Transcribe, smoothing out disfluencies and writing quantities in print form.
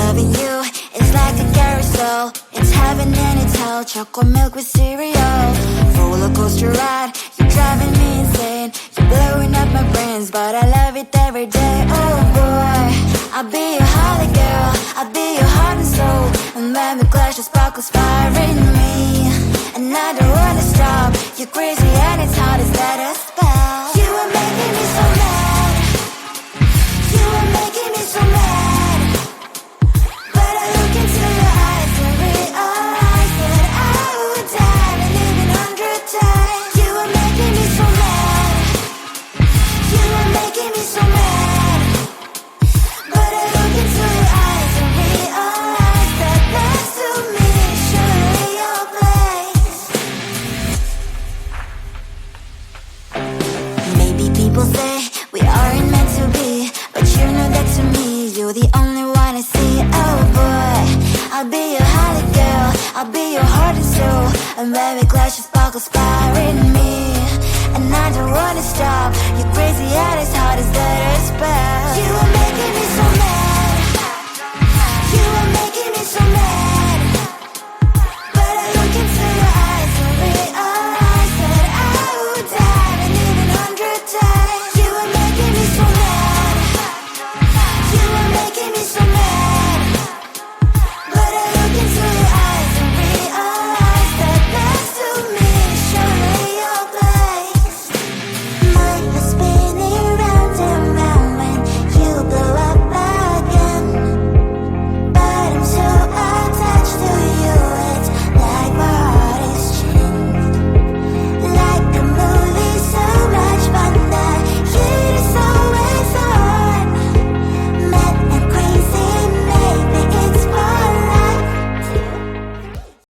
Loving you is like a carousel. It's heaven and it's hell. Chocolate milk with cereal. Roller coaster ride, you're driving me insane. You're blowing up my brains, but I love it every day. Oh boy, I'll be your holly girl, I'll be your heart and soul. And when we clash, the sparkles fire in me. And I don't wanna stop. You're crazy and it's hard as that a spell. You are making me so mad. You are making me so mad. But I look into your eyes and realize that I would die and even 100 times. You are making me so mad. You are making me so mad. But I look into your eyes and realize that next to me is surely your place. Maybe people say we aren't meant to be, but you know that to me, you're the only one I see. Oh boy, I'll be your holly girl, I'll be your heart and soul. And when we clash, the sparkles fire in me. And I don't wanna stop. You're crazy and as hard as that a spell. You are making me so